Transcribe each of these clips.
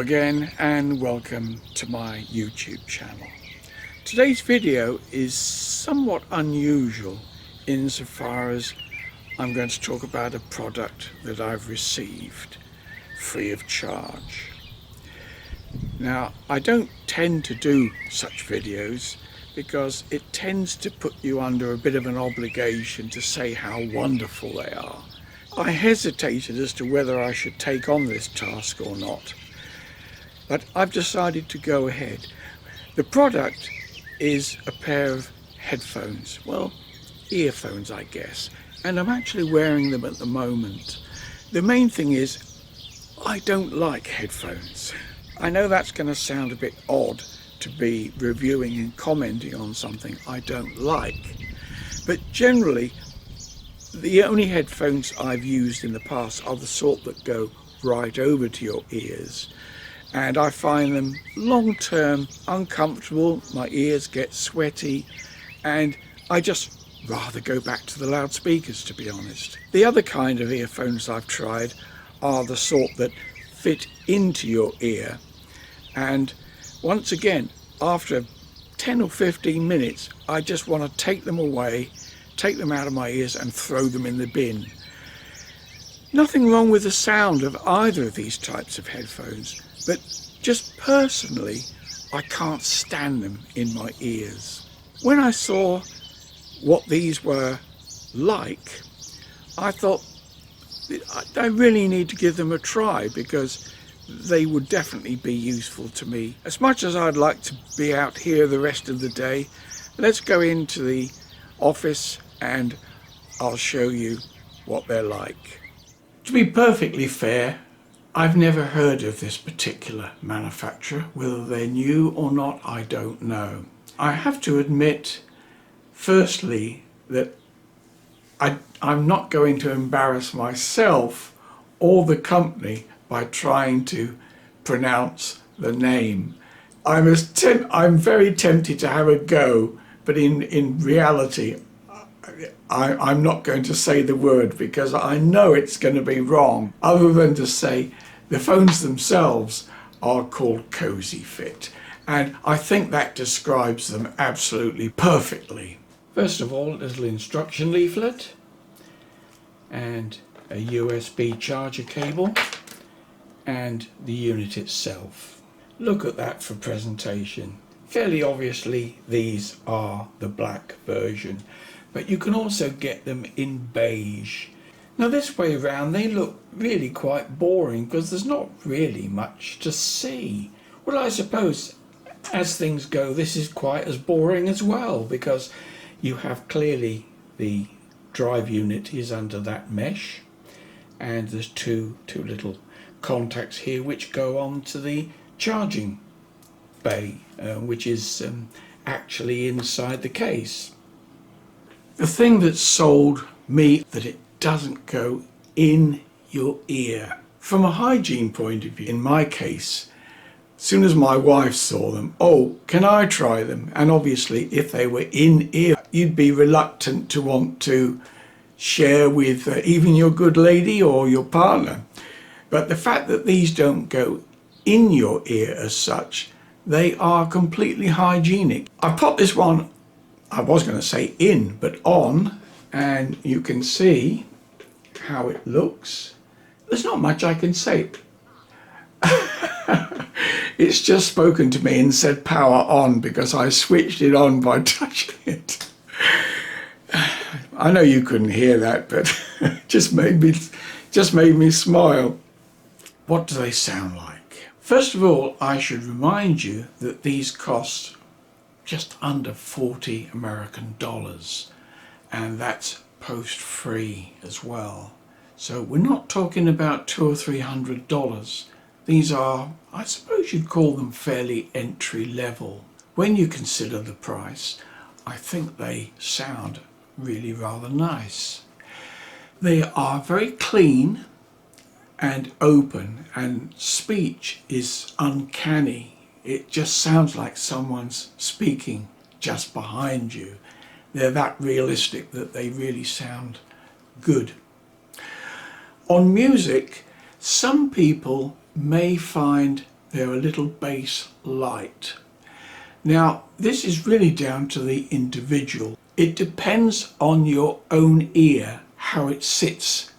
again and welcome to my YouTube channel. Today's video is somewhat unusual insofar as I'm going to talk about a product that I've received free of charge. Now, I don't tend to do such videos because it tends to put you under a bit of an obligation to say how wonderful they are. I hesitated as to whether I should take on this task or not, but I've decided to go ahead. The product is a pair of headphones, well, earphones I guess, and I'm actually wearing them at the moment. The main thing is I don't like headphones. I know that's going to sound a bit odd to be reviewing and commenting on something I don't like, but generally the only headphones I've used in the past are the sort that go right over to your ears, and I find them long-term uncomfortable. My ears get sweaty and I just rather go back to the loudspeakers, to be honest. The other kind of earphones I've tried are the sort that fit into your ear, and once again after 10 or 15 minutes I just want to take them away, take them out of my ears and throw them in the bin. Nothing wrong with the sound of either of these types of headphones, but just personally I can't stand them in my ears. When I saw what these were like, I thought I really need to give them a try because they would definitely be useful to me. As much as I'd like to be out here the rest of the day, let's go into the office and I'll show you what they're like. To be perfectly fair, I've never heard of this particular manufacturer. Whether they're new or not, I don't know. I have to admit, firstly, that I'm not going to embarrass myself or the company by trying to pronounce the name. I'm very tempted to have a go, but in reality, I'm not going to say the word because I know it's going to be wrong, other than to say the phones themselves are called COZYFIT, and I think that describes them absolutely perfectly. First of all, a little instruction leaflet and a USB charger cable and the unit itself. Look at that for presentation. Fairly obviously these are the black version, but you can also get them in beige. Now this way around they look really quite boring because there's not really much to see. Well, I suppose as things go this is quite as boring as well, because you have clearly the drive unit is under that mesh, and there's two little contacts here which go on to the charging bay, which is actually inside the case. The thing that sold me that it doesn't go in your ear. From a hygiene point of view, in my case, as soon as my wife saw them, oh, can I try them? And obviously if they were in ear, you'd be reluctant to want to share with even your good lady or your partner. But the fact that these don't go in your ear as such, they are completely hygienic. I popped this one, I was going to say in, but on, and you can see how it looks. There's not much I can say. It's just spoken to me and said power on because I switched it on by touching it. I know you couldn't hear that, but it just made me smile. What do they sound like? First of all, I should remind you that these cost just under 40 American dollars, and that's post-free as well. So we're not talking about $200 or $300. These are, I suppose you'd call them fairly entry level. When you consider the price, I think they sound really rather nice. They are very clean and open, and speech is uncanny. It just sounds like someone's speaking just behind you. They're that realistic that they really sound good. On music, some people may find they're a little bass light. Now, this is really down to the individual. It depends on your own ear, how it sits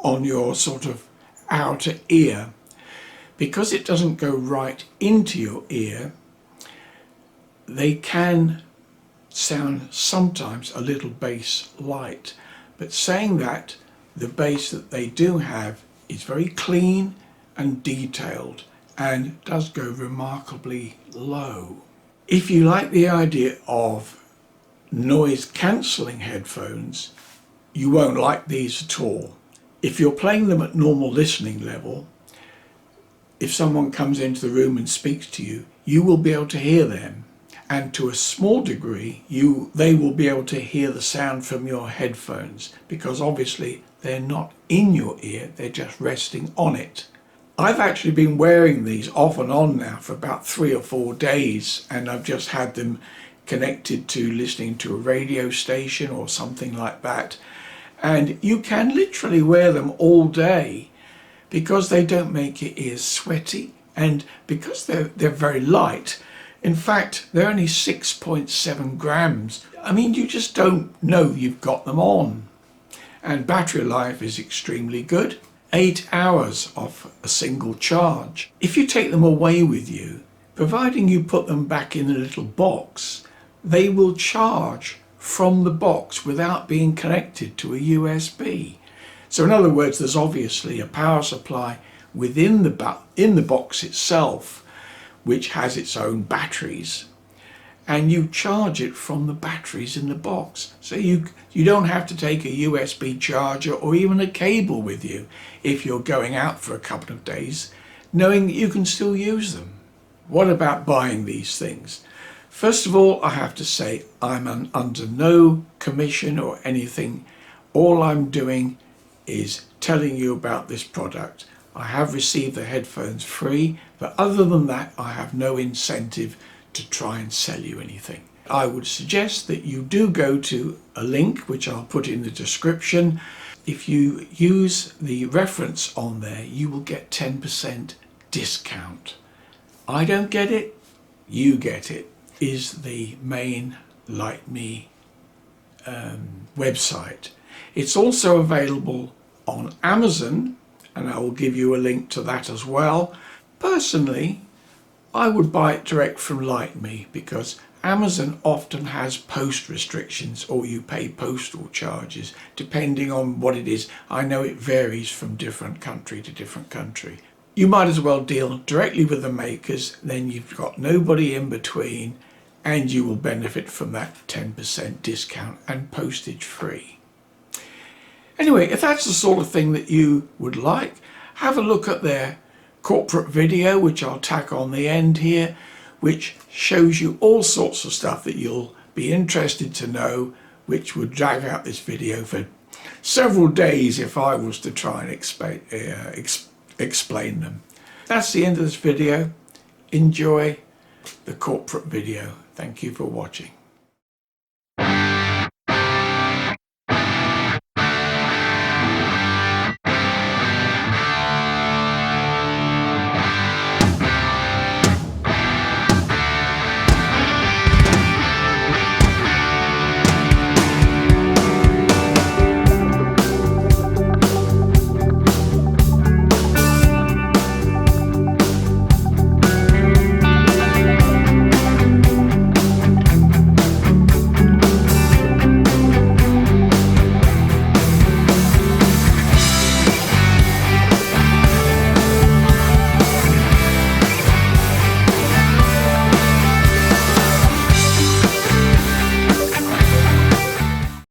on your sort of outer ear. Because it doesn't go right into your ear, they can sound sometimes a little bass light. But saying that, the bass that they do have is very clean and detailed and does go remarkably low. If you like the idea of noise cancelling headphones, you won't like these at all. If you're playing them at normal listening level, if someone comes into the room and speaks to you, you will be able to hear them. And to a small degree, they will be able to hear the sound from your headphones, because obviously they're not in your ear, they're just resting on it. I've actually been wearing these off and on now for about 3 or 4 days, and I've just had them connected to listening to a radio station or something like that. And you can literally wear them all day because they don't make your ears sweaty, and because they're very light. In fact, they're only 6.7 grams. I mean, you just don't know you've got them on. And battery life is extremely good. 8 hours off a single charge. If you take them away with you, providing you put them back in a little box, they will charge from the box without being connected to a USB. So in other words, there's obviously a power supply within the box itself, which has its own batteries, and you charge it from the batteries in the box. So you don't have to take a USB charger or even a cable with you if you're going out for a couple of days, knowing that you can still use them. What about buying these things? First of all, I have to say I'm under no commission or anything. All I'm doing is telling you about this product. I have received the headphones free, but other than that, I have no incentive to try and sell you anything. I would suggest that you do go to a link, which I'll put in the description. If you use the reference on there, you will get 10% discount. I don't get it, you get it, is the main LYTMI website. It's also available on Amazon, and I will give you a link to that as well. Personally, I would buy it direct from LYTMI because Amazon often has post restrictions, or you pay postal charges depending on what it is. I know it varies from different country to different country. You might as well deal directly with the makers, then you've got nobody in between, and you will benefit from that 10% discount and postage free. Anyway, if that's the sort of thing that you would like, have a look at their corporate video, which I'll tack on the end here, which shows you all sorts of stuff that you'll be interested to know, which would drag out this video for several days if I was to try and explain them. That's the end of this video. Enjoy the corporate video. Thank you for watching.